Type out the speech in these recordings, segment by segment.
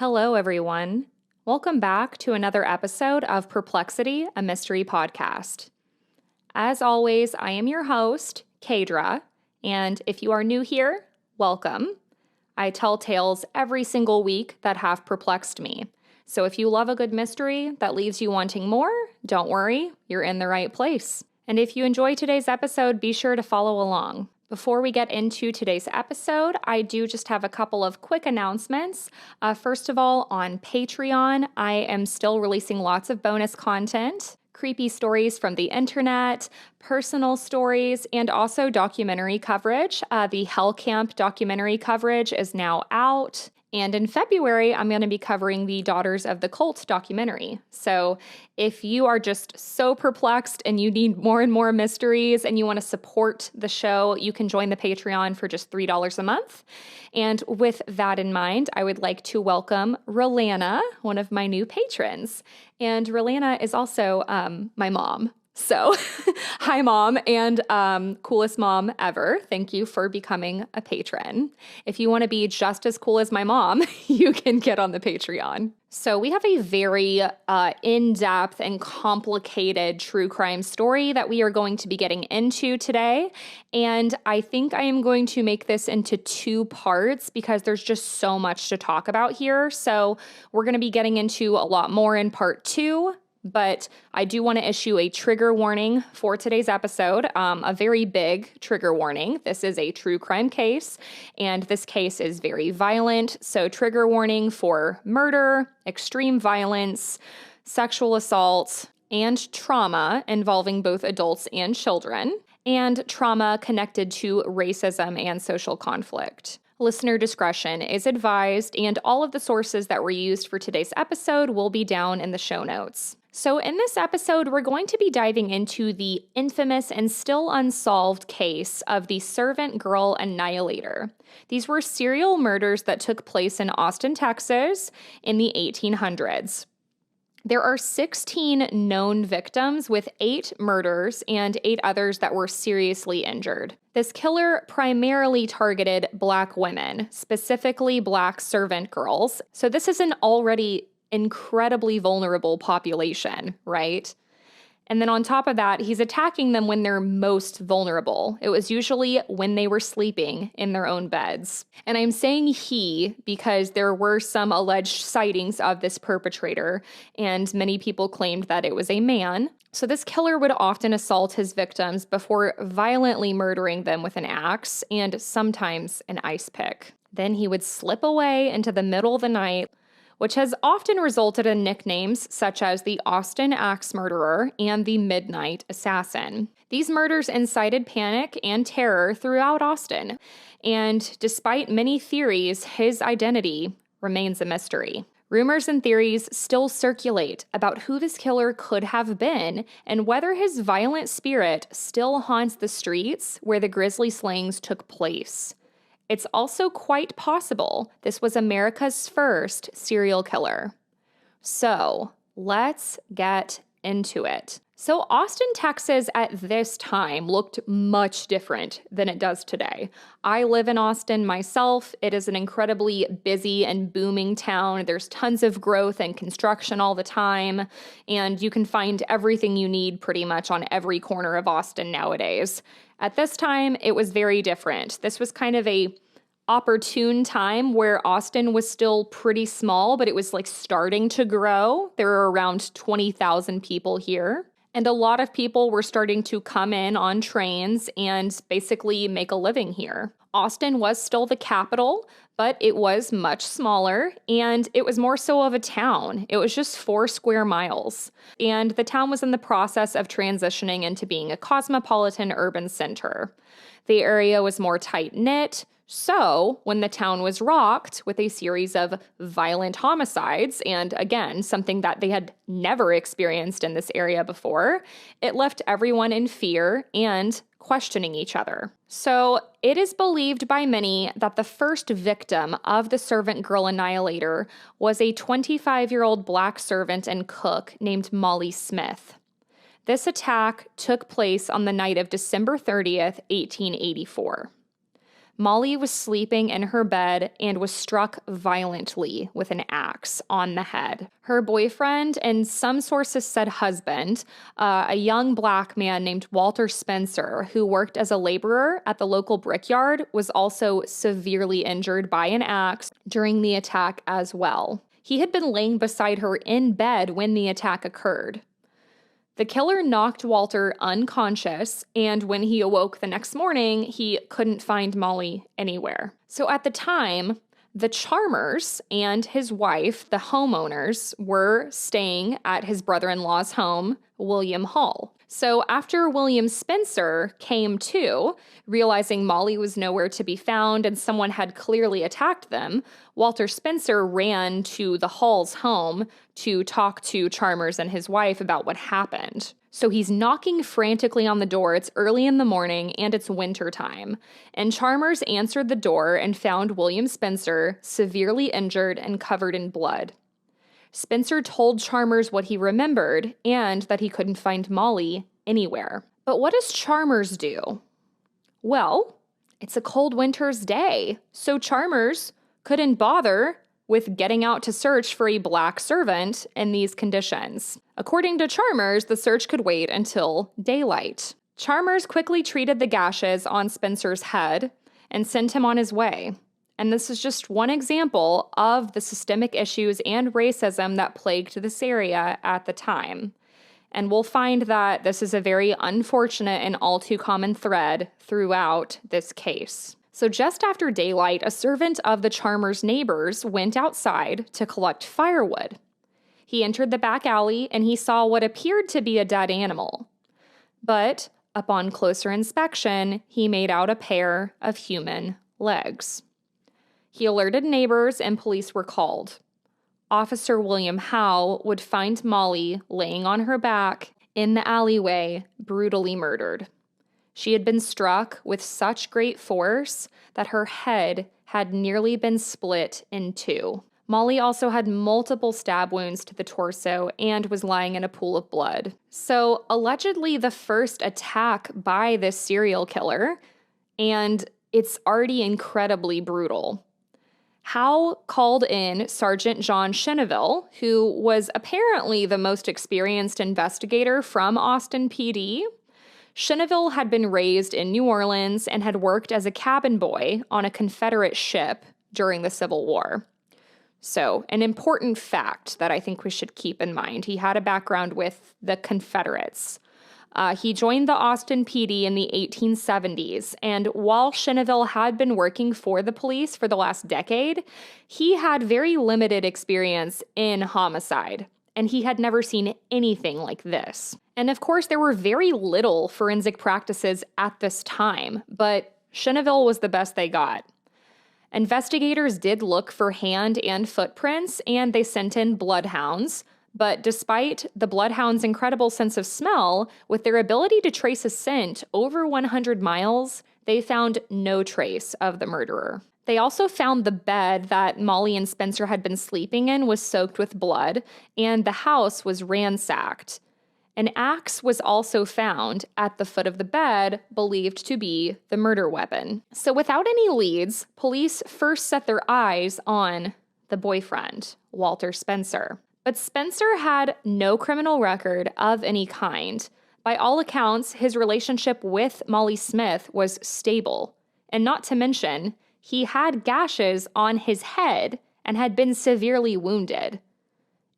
Hello, everyone. Welcome back to another episode of Perplexity, a mystery podcast. As always, I am your host, Kaydra, and if you are new here, welcome. I tell tales every single week that have perplexed me. So if you love a good mystery that leaves you wanting more, don't worry, you're in the right place. And if you enjoy today's episode, be sure to follow along. Before we get into today's episode, I do just have a couple of quick announcements. First of all, on Patreon, I am still releasing lots of bonus content, creepy stories from the internet, personal stories, and also documentary coverage. The Hell Camp documentary coverage is now out. And in February, I'm going to be covering the Daughters of the Cult documentary. So if you are just so perplexed and you need more and more mysteries and you want to support the show, you can join the Patreon for just $3 a month. And with that in mind, I would like to welcome Rolana, one of my new patrons. And Rolana is also my mom. So, hi, Mom, and coolest mom ever. Thank you for becoming a patron. If you want to be just as cool as my mom, you can get on the Patreon. So we have a very in-depth and complicated true crime story that we are going to be getting into today. And I think I am going to make this into two parts because there's just so much to talk about here. So we're going to be getting into a lot more in part two. But I do want to issue a trigger warning for today's episode, a very big trigger warning. This is a true crime case, and this case is very violent. So trigger warning for murder, extreme violence, sexual assault, and trauma involving both adults and children, and trauma connected to racism and social conflict. Listener discretion is advised, and all of the sources that were used for today's episode will be down in the show notes. So in this episode, we're going to be diving into the infamous and still unsolved case of the Servant Girl Annihilator. These were serial murders that took place in Austin, Texas in the 1800s. There are 16 known victims with 8 murders and 8 others that were seriously injured. This killer primarily targeted Black women, specifically Black servant girls. So this is an already incredibly vulnerable population, right? And then on top of that, he's attacking them when they're most vulnerable. It was usually when they were sleeping in their own beds. And I'm saying he because there were some alleged sightings of this perpetrator, and many people claimed that it was a man. So this killer would often assault his victims before violently murdering them with an axe and sometimes an ice pick. Then he would slip away into the middle of the night, which has often resulted in nicknames such as the Austin Axe Murderer and the Midnight Assassin. These murders incited panic and terror throughout Austin, and despite many theories, his identity remains a mystery. Rumors and theories still circulate about who this killer could have been and whether his violent spirit still haunts the streets where the grisly slayings took place. It's also quite possible this was America's first serial killer. So let's get into it. So Austin, Texas at this time looked much different than it does today. I live in Austin myself. It is an incredibly busy and booming town. There's tons of growth and construction all the time, and you can find everything you need pretty much on every corner of Austin nowadays. At this time, it was very different. This was kind of a opportune time where Austin was still pretty small, but it was like starting to grow. There were around 20,000 people here. And a lot of people were starting to come in on trains and basically make a living here. Austin was still the capital, but it was much smaller, and it was more so of a town. It was just 4 square miles. And the town was in the process of transitioning into being a cosmopolitan urban center. The area was more tight-knit. So, when the town was rocked with a series of violent homicides, and again, something that they had never experienced in this area before, it left everyone in fear and questioning each other. So, it is believed by many that the first victim of the Servant Girl Annihilator was a 25-year-old Black servant and cook named Molly Smith. This attack took place on the night of December 30th, 1884. Molly was sleeping in her bed and was struck violently with an axe on the head. Her boyfriend, and some sources said husband, a young black man named Walter Spencer, who worked as a laborer at the local brickyard, was also severely injured by an axe during the attack as well. He had been laying beside her in bed when the attack occurred. The killer knocked Walter unconscious, and when he awoke the next morning, he couldn't find Molly anywhere. So at the time, the Charmers and his wife, the homeowners, were staying at his brother-in-law's home, William Hall. So after William Spencer came to, realizing Molly was nowhere to be found and someone had clearly attacked them, Walter Spencer ran to the Hall's home to talk to Charmers and his wife about what happened. So he's knocking frantically on the door. It's early in the morning and it's winter time. And Charmers answered the door and found William Spencer severely injured and covered in blood. Spencer told Charmers what he remembered and that he couldn't find Molly anywhere. But what does Charmers do? Well, it's a cold winter's day, so Charmers couldn't bother with getting out to search for a black servant in these conditions. According to Charmers, the search could wait until daylight. Charmers quickly treated the gashes on Spencer's head and sent him on his way. And this is just one example of the systemic issues and racism that plagued this area at the time. And we'll find that this is a very unfortunate and all too common thread throughout this case. So just after daylight, a servant of the Charmers' neighbors went outside to collect firewood. He entered the back alley and he saw what appeared to be a dead animal. But upon closer inspection, he made out a pair of human legs. He alerted neighbors and police were called. Officer William Howe would find Molly laying on her back in the alleyway, brutally murdered. She had been struck with such great force that her head had nearly been split in two. Molly also had multiple stab wounds to the torso and was lying in a pool of blood. So, allegedly the first attack by this serial killer, and it's already incredibly brutal. Howe called in Sergeant John Cheneville, who was apparently the most experienced investigator from Austin PD. Cheneville had been raised in New Orleans and had worked as a cabin boy on a Confederate ship during the Civil War. So, an important fact that I think we should keep in mind. He had a background with the Confederates. He joined the Austin PD in the 1870s, and while Cheneville had been working for the police for the last decade, he had very limited experience in homicide, and he had never seen anything like this. And of course, there were very little forensic practices at this time, but Cheneville was the best they got. Investigators did look for hand and footprints, and they sent in bloodhounds. But despite the bloodhounds' incredible sense of smell, with their ability to trace a scent over 100 miles, they found no trace of the murderer. They also found the bed that Molly and Spencer had been sleeping in was soaked with blood, and the house was ransacked. An axe was also found at the foot of the bed, believed to be the murder weapon. So without any leads, police first set their eyes on the boyfriend, Walter Spencer. But Spencer had no criminal record of any kind. By all accounts, his relationship with Molly Smith was stable. And not to mention, he had gashes on his head and had been severely wounded.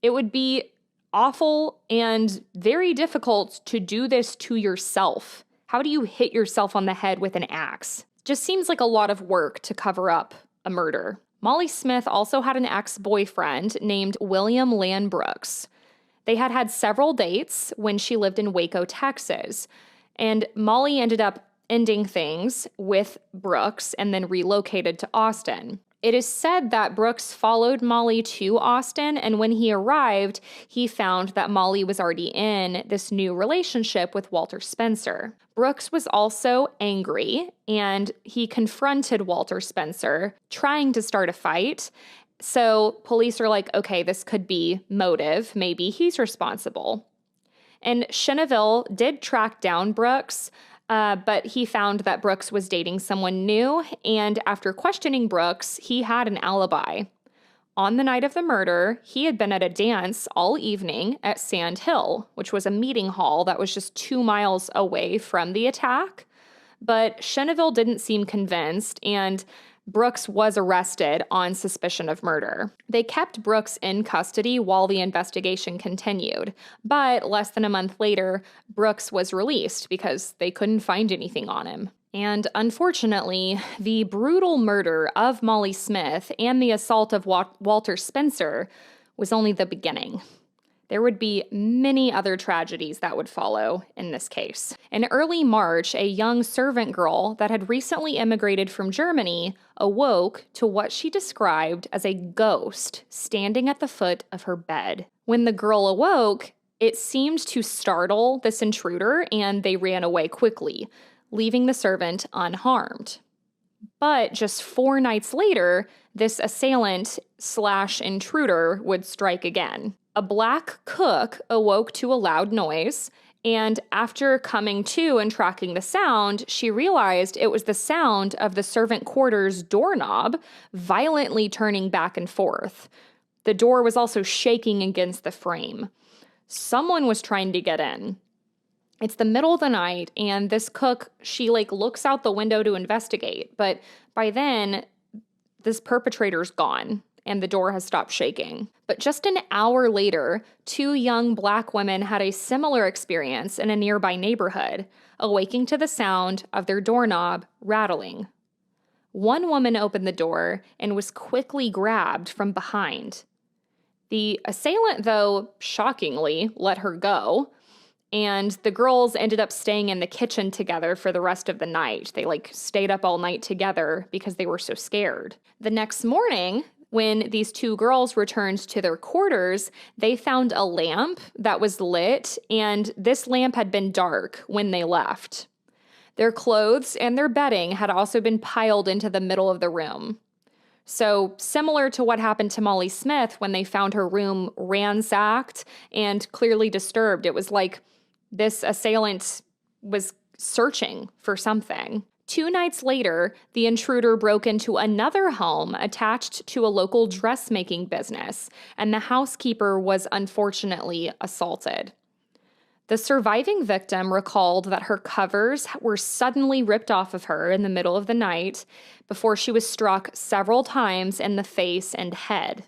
It would be awful and very difficult to do this to yourself. How do you hit yourself on the head with an axe? Just seems like a lot of work to cover up a murder. Molly Smith also had an ex-boyfriend named William Land Brooks. They had had several dates when she lived in Waco, Texas, and Molly ended up ending things with Brooks and then relocated to Austin. It is said that Brooks followed Molly to Austin, and when he arrived, he found that Molly was already in this new relationship with Walter Spencer. Brooks was also angry, and he confronted Walter Spencer, trying to start a fight. So police are like, okay, this could be motive. Maybe he's responsible. And Cheneville did track down Brooks, But he found that Brooks was dating someone new, and after questioning Brooks, he had an alibi. On the night of the murder, he had been at a dance all evening at Sand Hill, which was a meeting hall that was just 2 miles away from the attack. But Cheneville didn't seem convinced, and Brooks was arrested on suspicion of murder. They kept Brooks in custody while the investigation continued, but less than a month later, Brooks was released because they couldn't find anything on him. And unfortunately, the brutal murder of Molly Smith and the assault of Walter Spencer was only the beginning. There would be many other tragedies that would follow in this case. In early March, a young servant girl that had recently immigrated from Germany awoke to what she described as a ghost standing at the foot of her bed. When the girl awoke, it seemed to startle this intruder, and they ran away quickly, leaving the servant unharmed. But just 4 nights later, this assailant/intruder would strike again. A black cook awoke to a loud noise, and after coming to and tracking the sound, she realized it was the sound of the servant quarters doorknob violently turning back and forth. The door was also shaking against the frame. Someone was trying to get in. It's the middle of the night, and this cook, she looks out the window to investigate, but by then, this perpetrator's gone, and the door has stopped shaking. But just an hour later, 2 young black women had a similar experience in a nearby neighborhood, awaking to the sound of their doorknob rattling. One woman opened the door and was quickly grabbed from behind. The assailant, though, shockingly, let her go, and the girls ended up staying in the kitchen together for the rest of the night. They stayed up all night together because they were so scared. The next morning, when these 2 girls returned to their quarters, they found a lamp that was lit, and this lamp had been dark when they left. Their clothes and their bedding had also been piled into the middle of the room. So similar to what happened to Molly Smith when they found her room ransacked and clearly disturbed, it was like this assailant was searching for something. 2 nights later, the intruder broke into another home attached to a local dressmaking business, and the housekeeper was unfortunately assaulted. The surviving victim recalled that her covers were suddenly ripped off of her in the middle of the night before she was struck several times in the face and head.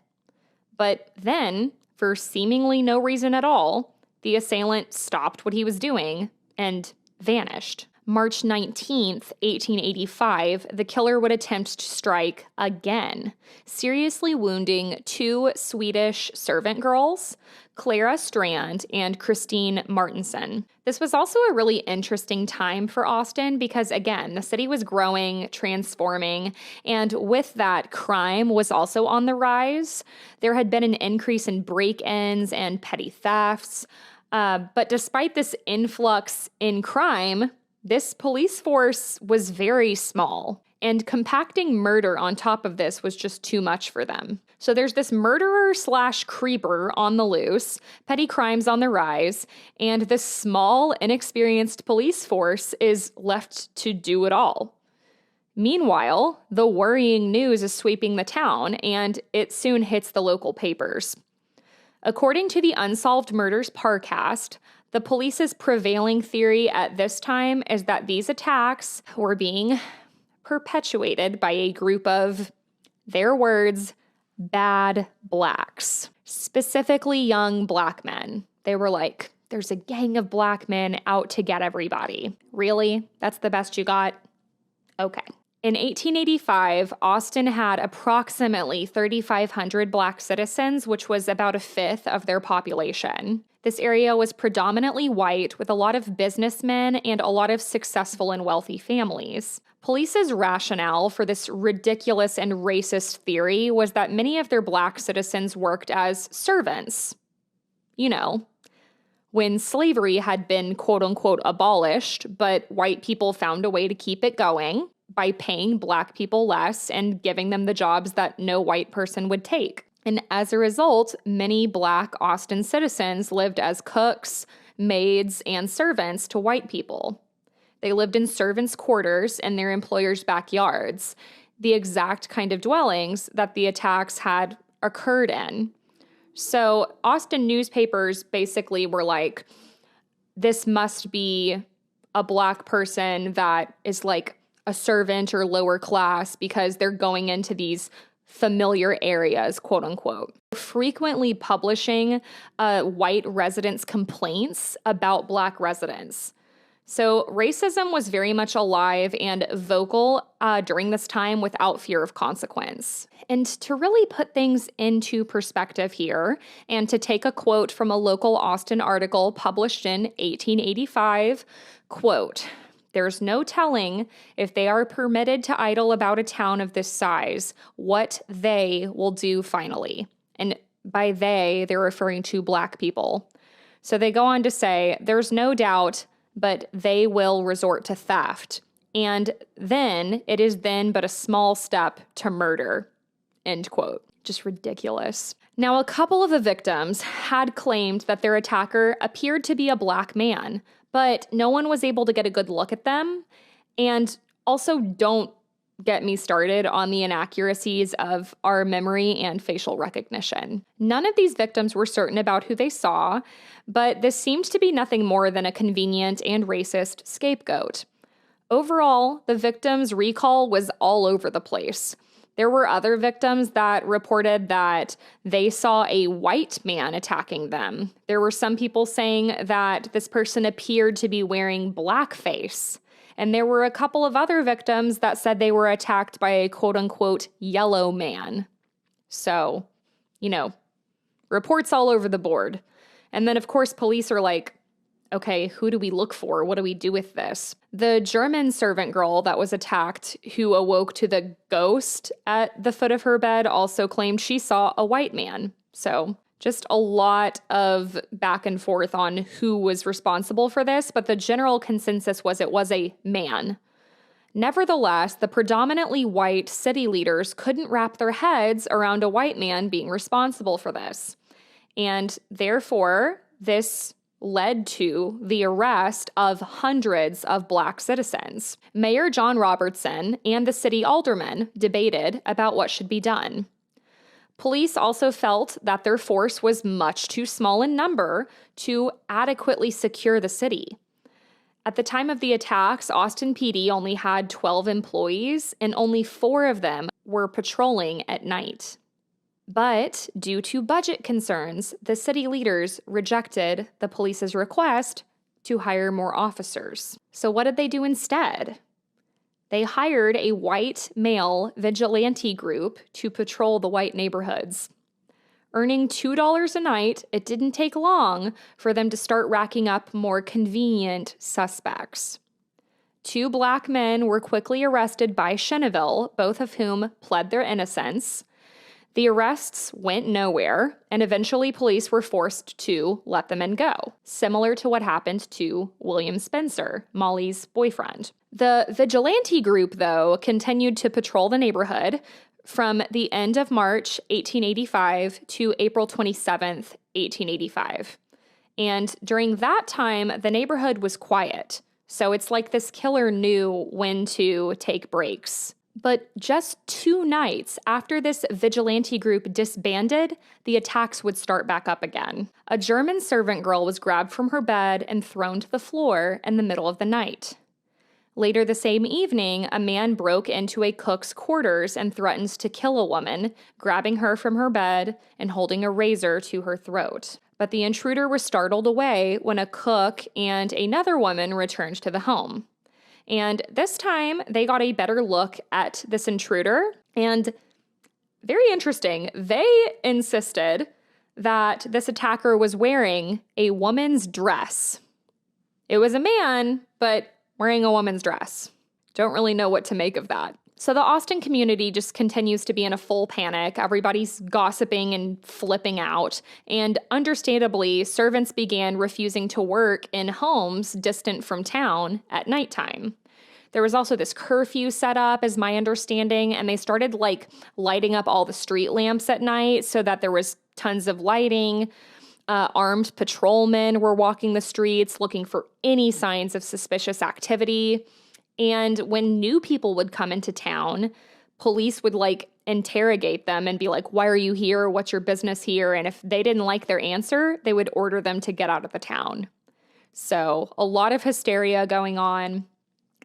But then, for seemingly no reason at all, the assailant stopped what he was doing and vanished. March 19th, 1885, the killer would attempt to strike again, seriously wounding 2 Swedish servant girls, Clara Strand and Christine Martinson. This was also a really interesting time for Austin because, again, the city was growing, transforming, and with that, crime was also on the rise. There had been an increase in break-ins and petty thefts, but despite this influx in crime, this police force was very small, and compacting murder on top of this was just too much for them. So there's this murderer/creeper on the loose, petty crimes on the rise, and this small, inexperienced police force is left to do it all. Meanwhile, the worrying news is sweeping the town, and it soon hits the local papers. According to the Unsolved Murders Parcast, the police's prevailing theory at this time is that these attacks were being perpetuated by a group of, their words, bad blacks, specifically young black men. They were like, there's a gang of black men out to get everybody. Really? That's the best you got? Okay. In 1885, Austin had approximately 3,500 black citizens, which was about 1/5 of their population. This area was predominantly white, with a lot of businessmen and a lot of successful and wealthy families. Police's rationale for this ridiculous and racist theory was that many of their black citizens worked as servants. You know, when slavery had been quote-unquote abolished, but white people found a way to keep it going by paying black people less and giving them the jobs that no white person would take. And as a result, many black Austin citizens lived as cooks, maids, and servants to white people. They lived in servants' quarters in their employers' backyards, the exact kind of dwellings that the attacks had occurred in. So Austin newspapers basically were like, this must be a Black person that is like a servant or lower class because they're going into these familiar areas, quote unquote. Frequently publishing white residents' complaints about Black residents. So racism was very much alive and vocal during this time without fear of consequence. And to really put things into perspective here, and to take a quote from a local Austin article published in 1885, quote, "There's no telling if they are permitted to idle about a town of this size, what they will do finally." And by they, they're referring to Black people. So they go on to say, there's no doubt, but they will resort to theft. And then it is then but a small step to murder, end quote. Just ridiculous. Now, a couple of the victims had claimed that their attacker appeared to be a Black man, but no one was able to get a good look at them. And also, don't get me started on the inaccuracies of our memory and facial recognition. None of these victims were certain about who they saw, but this seemed to be nothing more than a convenient and racist scapegoat. Overall, the victims' recall was all over the place. There were other victims that reported that they saw a white man attacking them. There were some people saying that this person appeared to be wearing blackface. And there were a couple of other victims that said they were attacked by a quote-unquote yellow man. So, reports all over the board. And then, of course, police are like, okay, who do we look for? What do we do with this? The German servant girl that was attacked, who awoke to the ghost at the foot of her bed, also claimed she saw a white man. So just a lot of back and forth on who was responsible for this, but the general consensus was it was a man. Nevertheless, the predominantly white city leaders couldn't wrap their heads around a white man being responsible for this. And therefore, this led to the arrest of hundreds of Black citizens. Mayor John Robertson and the city aldermen debated about what should be done. Police also felt that their force was much too small in number to adequately secure the city. At the time of the attacks, Austin PD only had 12 employees, and only 4 of them were patrolling at night. But due to budget concerns, the city leaders rejected the police's request to hire more officers. So what did they do instead? They hired a white male vigilante group to patrol the white neighborhoods. Earning $2 a night, it didn't take long for them to start racking up more convenient suspects. 2 Black men were quickly arrested by Cheneville, both of whom pled their innocence. The arrests went nowhere, and eventually police were forced to let the men go, similar to what happened to William Spencer, Molly's boyfriend. The vigilante group, though, continued to patrol the neighborhood from the end of March 1885 to April 27th, 1885. And during that time, the neighborhood was quiet, so it's like this killer knew when to take breaks. But just 2 nights after this vigilante group disbanded, the attacks would start back up again. A German servant girl was grabbed from her bed and thrown to the floor in the middle of the night. Later the same evening, a man broke into a cook's quarters and threatened to kill a woman, grabbing her from her bed and holding a razor to her throat. But the intruder was startled away when a cook and another woman returned to the home. And this time, they got a better look at this intruder. And very interesting, they insisted that this attacker was wearing a woman's dress. It was a man, but wearing a woman's dress. Don't really know what to make of that. So the Austin community just continues to be in a full panic. Everybody's gossiping and flipping out. And understandably, servants began refusing to work in homes distant from town at nighttime. There was also this curfew set up, is my understanding, and they started lighting up all the street lamps at night so that there was tons of lighting. Armed patrolmen were walking the streets looking for any signs of suspicious activity. And when new people would come into town, police would interrogate them and be like, why are you here? What's your business here? And if they didn't like their answer, they would order them to get out of the town. So a lot of hysteria going on.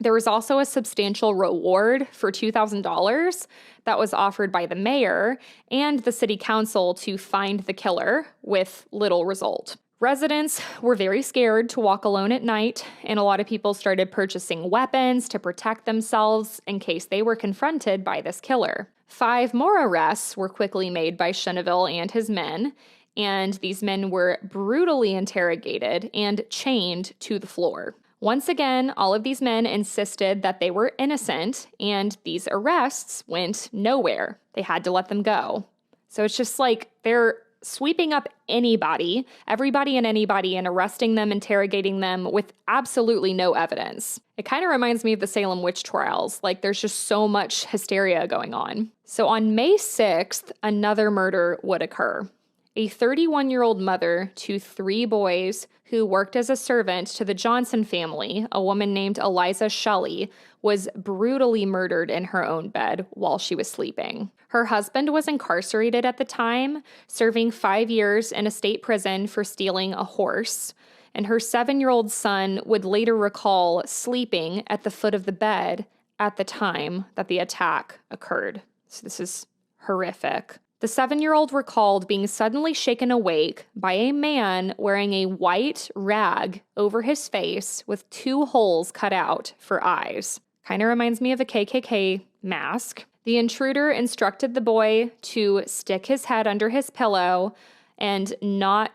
There was also a substantial reward for $2,000 that was offered by the mayor and the city council to find the killer, with little result. Residents were very scared to walk alone at night, and a lot of people started purchasing weapons to protect themselves in case they were confronted by this killer. 5 more arrests were quickly made by Cheneville and his men, and these men were brutally interrogated and chained to the floor. Once again, all of these men insisted that they were innocent, and these arrests went nowhere. They had to let them go. So it's just like they're sweeping up everybody and anybody, and arresting them, interrogating them with absolutely no evidence. It kind of reminds me of the Salem witch trials. There's just so much hysteria going on. So on May 6th, another murder would occur. A 31-year-old mother to 3 boys who worked as a servant to the Johnson family, a woman named Eliza Shelley, was brutally murdered in her own bed while she was sleeping. Her husband was incarcerated at the time, serving 5 years in a state prison for stealing a horse. And her 7-year-old son would later recall sleeping at the foot of the bed at the time that the attack occurred. So this is horrific. The 7-year-old recalled being suddenly shaken awake by a man wearing a white rag over his face with 2 holes cut out for eyes. Kind of reminds me of a KKK mask. The intruder instructed the boy to stick his head under his pillow and not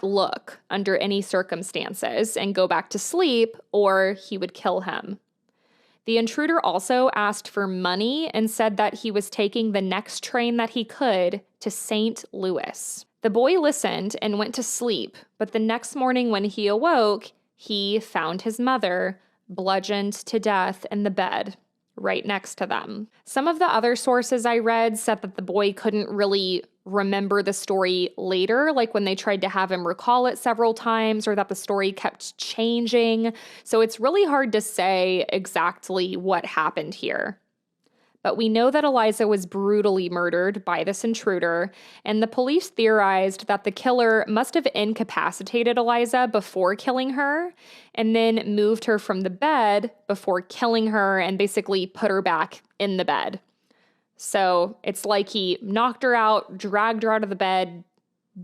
look under any circumstances and go back to sleep, or he would kill him. The intruder also asked for money and said that he was taking the next train that he could to St. Louis. The boy listened and went to sleep, but the next morning when he awoke, he found his mother bludgeoned to death in the bed right next to them. Some of the other sources I read said that the boy couldn't really remember the story later, when they tried to have him recall it several times, or that the story kept changing. So it's really hard to say exactly what happened here. But we know that Eliza was brutally murdered by this intruder, and the police theorized that the killer must have incapacitated Eliza before killing her, and then moved her from the bed before killing her and basically put her back in the bed. So it's like he knocked her out, dragged her out of the bed,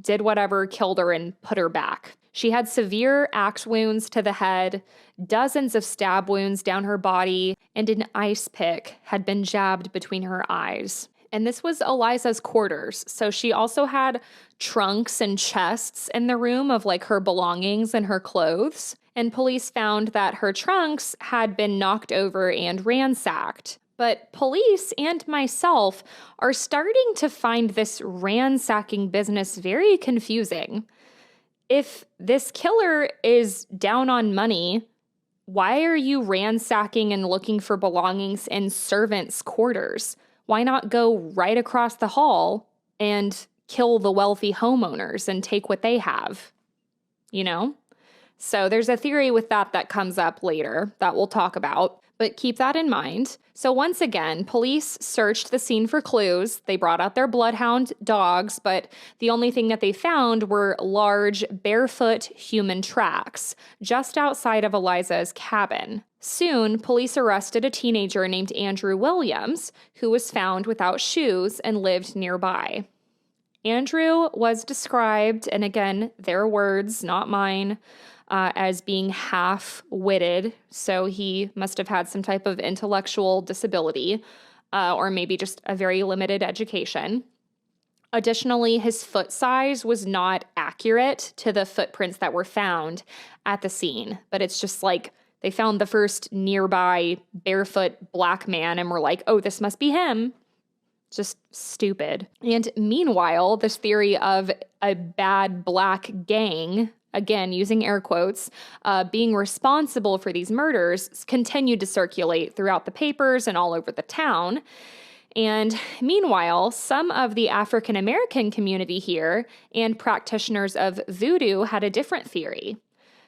did whatever, killed her, and put her back. She had severe axe wounds to the head, dozens of stab wounds down her body, and an ice pick had been jabbed between her eyes. And this was Eliza's quarters, so she also had trunks and chests in the room of her belongings and her clothes. And police found that her trunks had been knocked over and ransacked. But police and myself are starting to find this ransacking business very confusing. If this killer is down on money, why are you ransacking and looking for belongings in servants' quarters? Why not go right across the hall and kill the wealthy homeowners and take what they have? So there's a theory with that comes up later that we'll talk about. But keep that in mind. So once again, police searched the scene for clues. They brought out their bloodhound dogs, but the only thing that they found were large, barefoot human tracks just outside of Eliza's cabin. Soon, police arrested a teenager named Andrew Williams, who was found without shoes and lived nearby. Andrew was described, and again, their words, not mine, as being half-witted, so he must have had some type of intellectual disability, or maybe just a very limited education. Additionally, his foot size was not accurate to the footprints that were found at the scene, but it's just they found the first nearby barefoot black man and were like, oh, this must be him. Just stupid. And meanwhile, this theory of a bad black gang, again, using air quotes, being responsible for these murders continued to circulate throughout the papers and all over the town. And meanwhile, some of the African American community here and practitioners of voodoo had a different theory.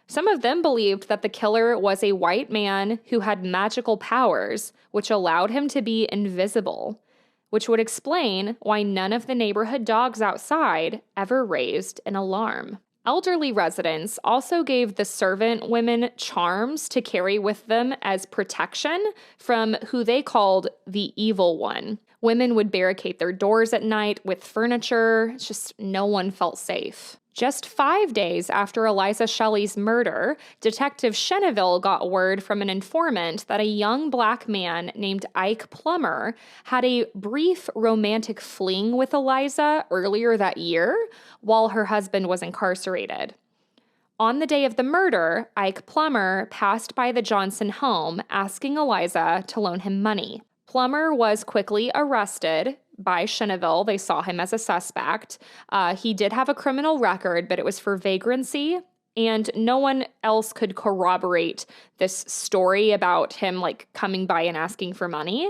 Some of them believed that the killer was a white man who had magical powers, which allowed him to be invisible, which would explain why none of the neighborhood dogs outside ever raised an alarm. Elderly residents also gave the servant women charms to carry with them as protection from who they called the evil one. Women would barricade their doors at night with furniture. Just no one felt safe. Just 5 days after Eliza Shelley's murder, Detective Cheneville got word from an informant that a young black man named Ike Plummer had a brief romantic fling with Eliza earlier that year while her husband was incarcerated. On the day of the murder, Ike Plummer passed by the Johnson home asking Eliza to loan him money. Plummer was quickly arrested by Cheneville. They saw him as a suspect. He did have a criminal record, but it was for vagrancy, and no one else could corroborate this story about him coming by and asking for money.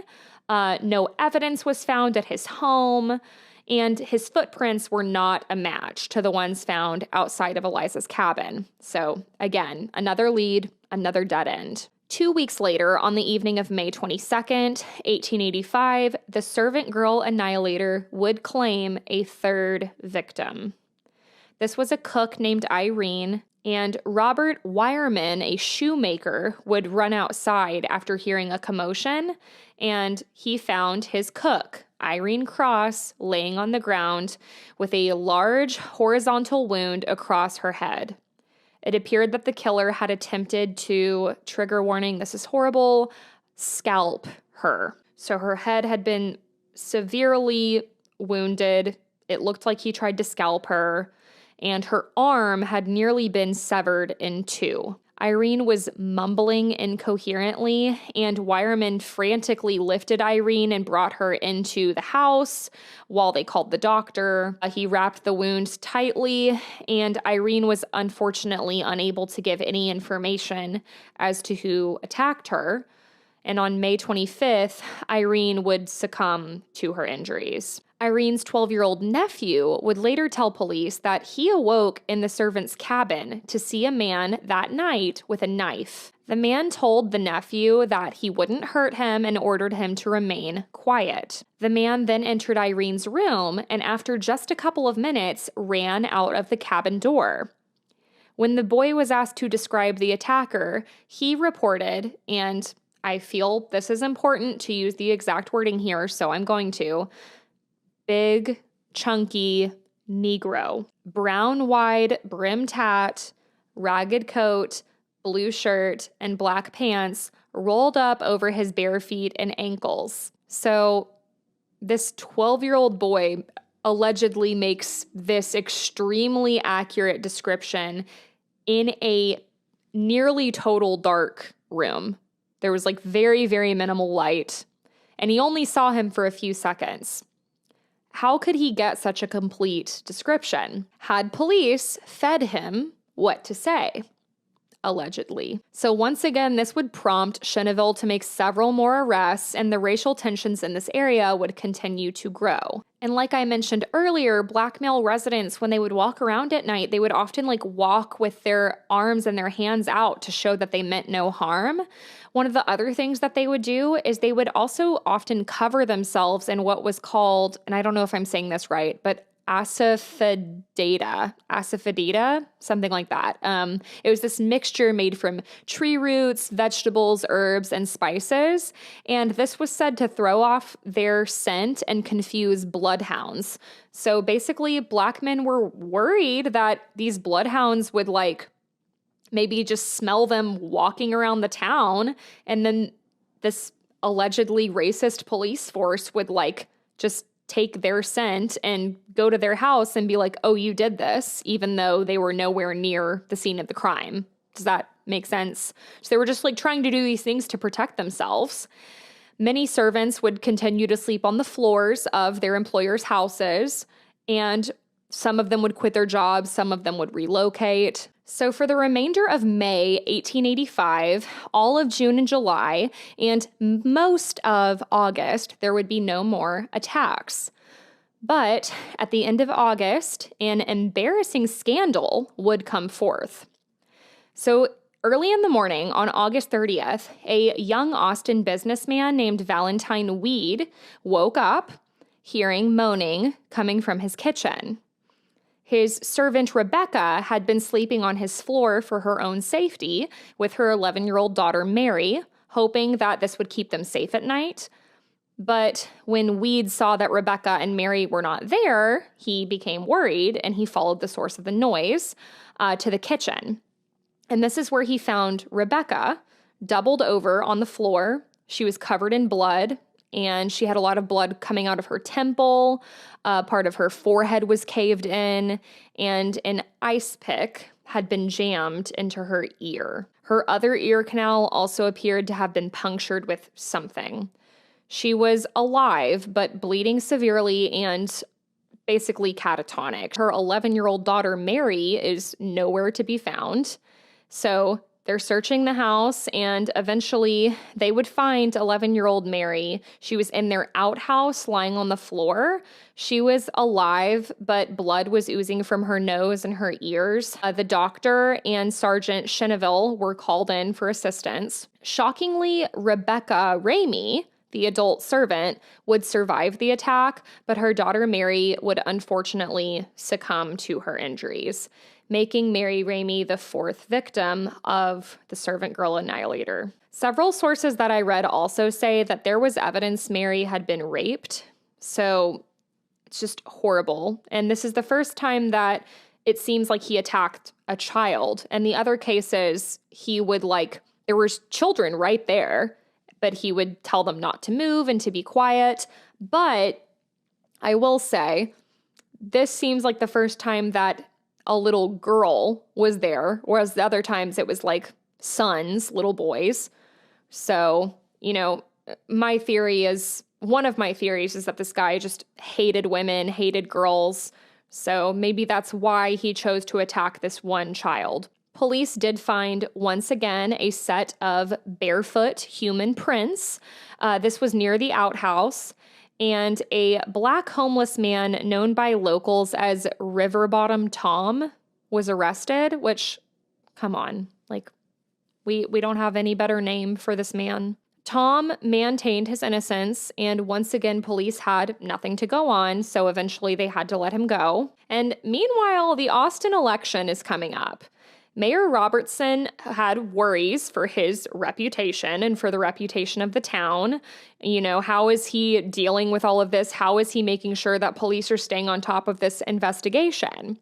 No evidence was found at his home, and his footprints were not a match to the ones found outside of Eliza's cabin. So again, another lead, another dead end. 2 weeks later, on the evening of May 22nd, 1885, the Servant Girl Annihilator would claim a third victim. This was a cook named Irene, and Robert Wireman, a shoemaker, would run outside after hearing a commotion, and he found his cook, Irene Cross, laying on the ground with a large horizontal wound across her head. It appeared that the killer had attempted to, trigger warning, this is horrible, scalp her. So her head had been severely wounded. It looked like he tried to scalp her, and her arm had nearly been severed in two. Irene was mumbling incoherently, and Wireman frantically lifted Irene and brought her into the house while they called the doctor. He wrapped the wound tightly, and Irene was unfortunately unable to give any information as to who attacked her. And on May 25th, Irene would succumb to her injuries. Irene's 12-year-old nephew would later tell police that he awoke in the servant's cabin to see a man that night with a knife. The man told the nephew that he wouldn't hurt him and ordered him to remain quiet. The man then entered Irene's room and after just a couple of minutes ran out of the cabin door. When the boy was asked to describe the attacker, he reported, and I feel this is important to use the exact wording here, so I'm going to, big, chunky Negro. Brown wide brimmed hat, ragged coat, blue shirt, and black pants rolled up over his bare feet and ankles. So this 12-year-old boy allegedly makes this extremely accurate description in a nearly total dark room. There was very, very minimal light, and he only saw him for a few seconds. How could he get such a complete description? Had police fed him what to say? Allegedly. So once again, this would prompt Cheneville to make several more arrests, and the racial tensions in this area would continue to grow. And like I mentioned earlier, black male residents, when they would walk around at night, they would often walk with their arms and their hands out to show that they meant no harm. One of the other things that they would do is they would also often cover themselves in what was called, and I don't know if I'm saying this right, but asafoetida, something like that. It was this mixture made from tree roots, vegetables, herbs, and spices, and this was said to throw off their scent and confuse bloodhounds. So basically, black men were worried that these bloodhounds would maybe just smell them walking around the town, and then this allegedly racist police force would just take their scent and go to their house and be like, oh, you did this, even though they were nowhere near the scene of the crime. Does that make sense? So they were just trying to do these things to protect themselves. Many servants would continue to sleep on the floors of their employers' houses, and Some of them would quit their jobs, some of them would relocate. So for the remainder of May 1885, all of June and July, and most of August, there would be no more attacks. But at the end of August, an embarrassing scandal would come forth. So early in the morning on August 30th, a young Austin businessman named Valentine Weed woke up hearing moaning coming from his kitchen. His servant Rebecca had been sleeping on his floor for her own safety with her 11-year-old daughter Mary, hoping that this would keep them safe at night. But when Weed saw that Rebecca and Mary were not there, he became worried and he followed the source of the noise to the kitchen. And this is where he found Rebecca doubled over on the floor. She was covered in blood, and she had a lot of blood coming out of her temple. Part of her forehead was caved in, and an ice pick had been jammed into her ear. Her other ear canal also appeared to have been punctured with something. She was alive, but bleeding severely and basically catatonic. Her 11-year-old daughter, Mary, is nowhere to be found. So they're searching the house, and eventually they would find 11-year-old Mary. She was in their outhouse lying on the floor. She was alive, but blood was oozing from her nose and her ears. The doctor and Sergeant Cheneville were called in for assistance. Shockingly, Rebecca Ramey, the adult servant, would survive the attack, but her daughter Mary would unfortunately succumb to her injuries, making Mary Ramey the fourth victim of the Servant Girl Annihilator. Several sources that I read also say that there was evidence Mary had been raped, so it's just horrible. And this is the first time that it seems like he attacked a child. And the other cases, he would there was children right there, but he would tell them not to move and to be quiet. But I will say, this seems like the first time that a little girl was there, whereas the other times it was sons, little boys. So, one of my theories is that this guy just hated women, hated girls. So maybe that's why he chose to attack this one child. Police did find, once again, a set of barefoot human prints. This was near the outhouse. And a black homeless man known by locals as River Bottom Tom was arrested, which, come on, we don't have any better name for this man. Tom maintained his innocence, and once again, police had nothing to go on, so eventually they had to let him go. And meanwhile, the Austin election is coming up. Mayor Robertson had worries for his reputation and for the reputation of the town. How is he dealing with all of this? How is he making sure that police are staying on top of this investigation?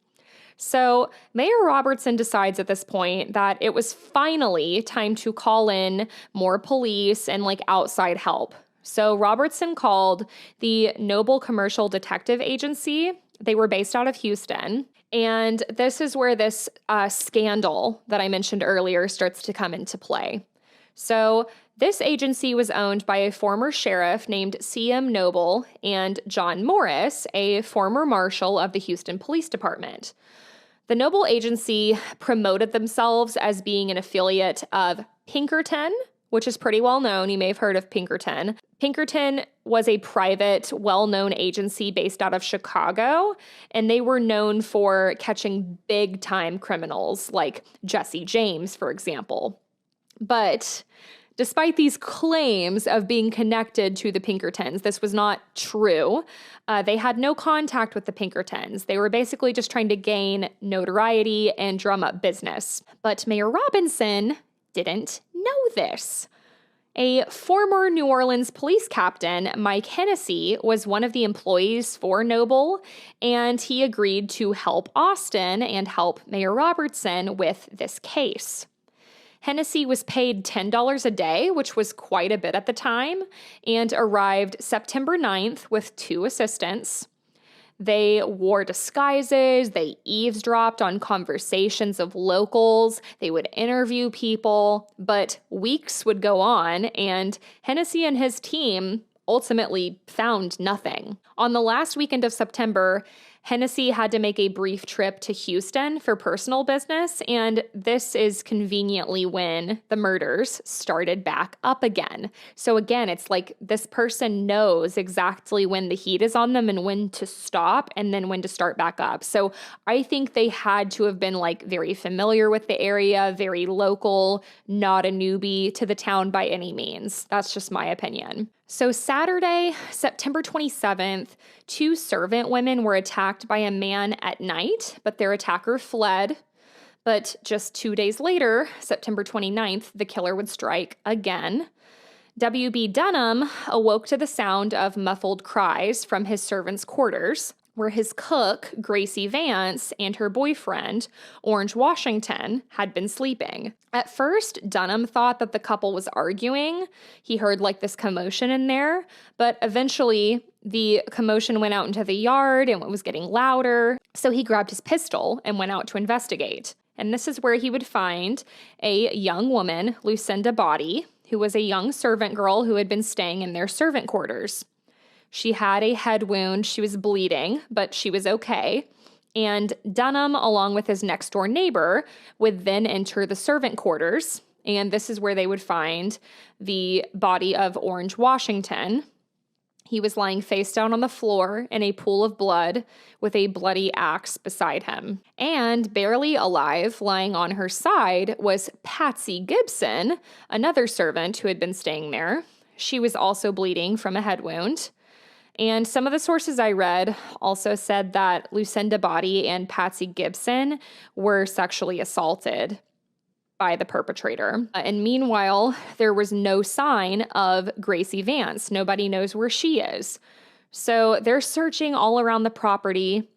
So Mayor Robertson decides at this point that it was finally time to call in more police and outside help. So Robertson called the Noble Commercial Detective Agency. They were based out of Houston. And this is where this scandal that I mentioned earlier starts to come into play. So this agency was owned by a former sheriff named C.M. Noble and John Morris, a former marshal of the Houston Police Department. The Noble agency promoted themselves as being an affiliate of Pinkerton, which is pretty well known. You may have heard of Pinkerton. Pinkerton was a private, well-known agency based out of Chicago, and they were known for catching big-time criminals like Jesse James, for example. But despite these claims of being connected to the Pinkertons, this was not true. They had no contact with the Pinkertons. They were basically just trying to gain notoriety and drum up business. But Mayor Robinson didn't know this. A former New Orleans police captain, Mike Hennessy, was one of the employees for Noble, and he agreed to help Austin and help Mayor Robertson with this case. Hennessy was paid $10 a day, which was quite a bit at the time, and arrived September 9th with 2 assistants. They wore disguises, they eavesdropped on conversations of locals, they would interview people, but weeks would go on, and Hennessy and his team ultimately found nothing. On the last weekend of September, Hennessy had to make a brief trip to Houston for personal business, and this is conveniently when the murders started back up again. So again, it's like this person knows exactly when the heat is on them and when to stop and then when to start back up. So I think they had to have been like very familiar with the area, very local, not a newbie to the town by any means. That's just my opinion. So Saturday, September 27th, 2 servant women were attacked by a man at night, but their attacker fled. But just 2 days later, September 29th, the killer would strike again. W.B. Dunham awoke to the sound of muffled cries from his servants' quarters, where his cook, Gracie Vance, and her boyfriend, Orange Washington, had been sleeping. At first, Dunham thought that the couple was arguing. He heard like this commotion in there, but eventually the commotion went out into the yard and it was getting louder. So he grabbed his pistol and went out to investigate. And this is where he would find a young woman, Lucinda Body, who was a young servant girl who had been staying in their servant quarters. She had a head wound. She was bleeding, but she was okay. And Dunham, along with his next door neighbor, would then enter the servant quarters. And this is where they would find the body of Orange Washington. He was lying face down on the floor in a pool of blood with a bloody axe beside him. And barely alive, lying on her side, was Patsy Gibson, another servant who had been staying there. She was also bleeding from a head wound. And some of the sources I read also said that Lucinda Body and Patsy Gibson were sexually assaulted by the perpetrator. And meanwhile, there was no sign of Gracie Vance. Nobody knows where she is. So they're searching all around the property,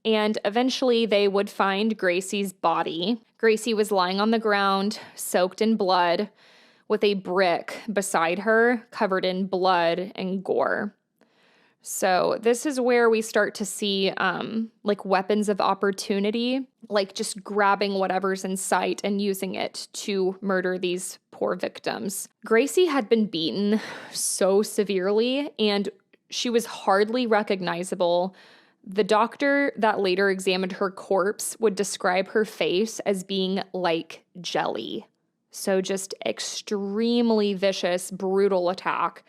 and eventually they would find Gracie's body. Gracie was lying on the ground, soaked in blood, with a brick beside her, covered in blood and gore. So this is where we start to see like weapons of opportunity, like just grabbing whatever's in sight and using it to murder these poor victims. Gracie had been beaten so severely and she was hardly recognizable. The doctor that later examined her corpse would describe her face as being like jelly. So just extremely vicious, brutal attack.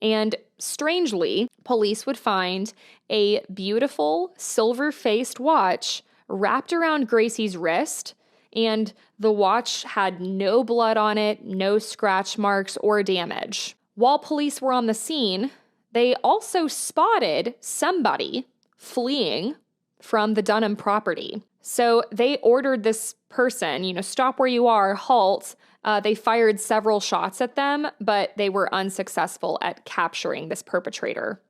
And strangely, police would find a beautiful silver-faced watch wrapped around Gracie's wrist, and the watch had no blood on it, no scratch marks or damage. While police were on the scene, they also spotted somebody fleeing from the Dunham property. So they ordered this person, stop where you are, halt. They fired several shots at them, but they were unsuccessful at capturing this perpetrator.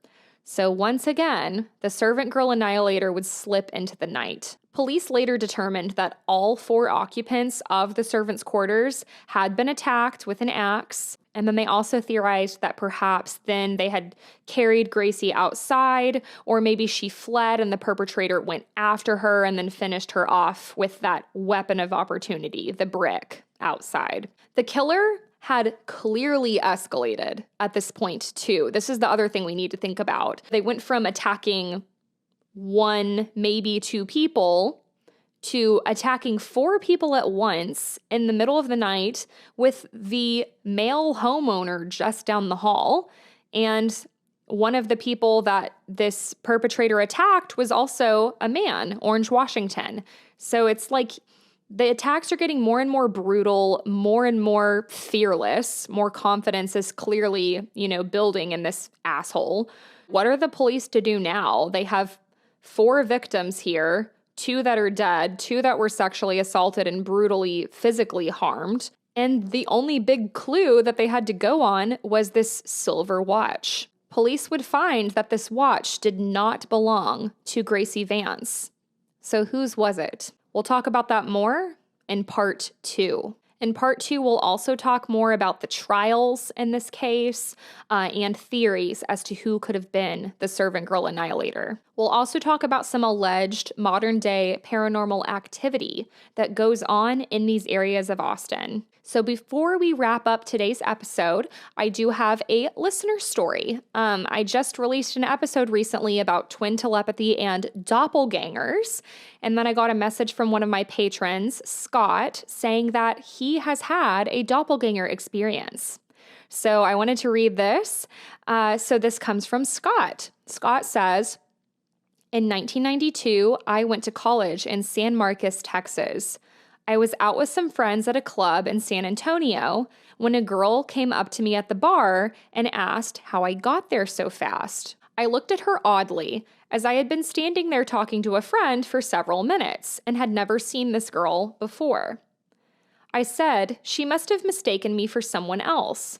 So once again, the Servant Girl Annihilator would slip into the night. Police later determined that all 4 occupants of the servants' quarters had been attacked with an axe, and then they also theorized that perhaps then they had carried Gracie outside, or maybe she fled and the perpetrator went after her and then finished her off with that weapon of opportunity, the brick, outside. The killer had clearly escalated at this point, too. This is the other thing we need to think about. They went from attacking 1, maybe 2 people to attacking 4 people at once in the middle of the night with the male homeowner just down the hall. And one of the people that this perpetrator attacked was also a man, Orange Washington. So it's like the attacks are getting more and more brutal, more and more fearless. More confidence is clearly, building in this asshole. What are the police to do now? They have 4 victims here, 2 that are dead, 2 that were sexually assaulted and brutally physically harmed. And the only big clue that they had to go on was this silver watch. Police would find that this watch did not belong to Gracie Vance. So whose was it? We'll talk about that more in part 2. In part 2, we'll also talk more about the trials in this case and theories as to who could have been the Servant Girl Annihilator. We'll also talk about some alleged modern day paranormal activity that goes on in these areas of Austin. So before we wrap up today's episode, I do have a listener story. I just released an episode recently about twin telepathy and doppelgangers. And then I got a message from one of my patrons, Scott, saying that he has had a doppelganger experience. So I wanted to read this. So this comes from Scott. Scott says, in 1992, I went to college in San Marcos, Texas. I was out with some friends at a club in San Antonio when a girl came up to me at the bar and asked how I got there so fast. I looked at her oddly, as I had been standing there talking to a friend for several minutes and had never seen this girl before. I said she must have mistaken me for someone else,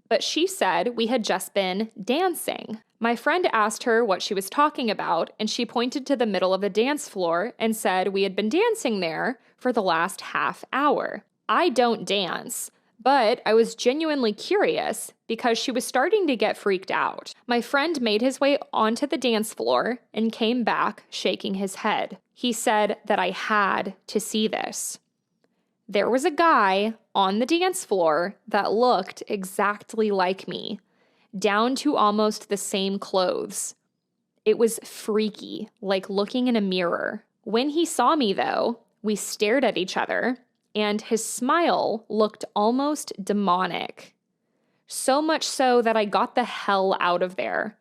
but she said we had just been dancing. My friend asked her what she was talking about, and she pointed to the middle of the dance floor and said we had been dancing there for the last half hour. I don't dance, but I was genuinely curious because she was starting to get freaked out. My friend made his way onto the dance floor and came back shaking his head. He said that I had to see this. There was a guy on the dance floor that looked exactly like me, down to almost the same clothes. It was freaky, like looking in a mirror. When he saw me, though, we stared at each other, and his smile looked almost demonic. So much so that I got the hell out of there.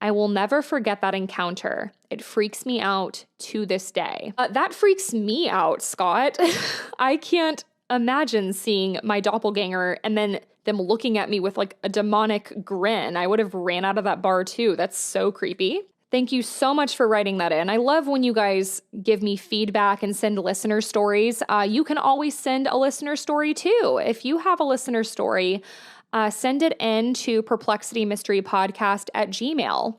I will never forget that encounter. It freaks me out to this day. That freaks me out, Scott. I can't imagine seeing my doppelganger and then them looking at me with like a demonic grin. I would have ran out of that bar too. That's so creepy. Thank you so much for writing that in. I love when you guys give me feedback and send listener stories. You can always send a listener story too. If you have a listener story, send it in to perplexitymysterypodcast@gmail.com.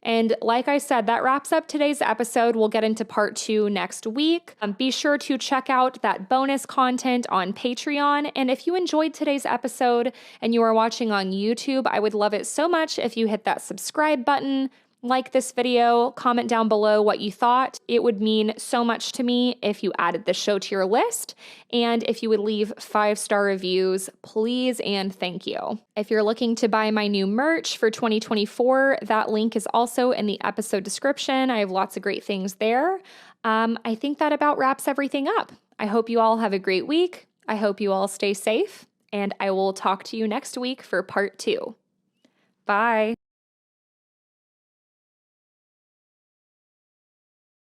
And like I said, that wraps up today's episode. We'll get into part 2 next week. Be sure to check out that bonus content on Patreon. And if you enjoyed today's episode and you are watching on YouTube, I would love it so much if you hit that subscribe button, like this video, comment down below what you thought. It would mean so much to me if you added the show to your list, and if you would leave 5-star reviews, please and thank you. If you're looking to buy my new merch for 2024, that link is also in the episode description. I have lots of great things there. I think that about wraps everything up. I hope you all have a great week. I hope you all stay safe, and I will talk to you next week for part 2. Bye.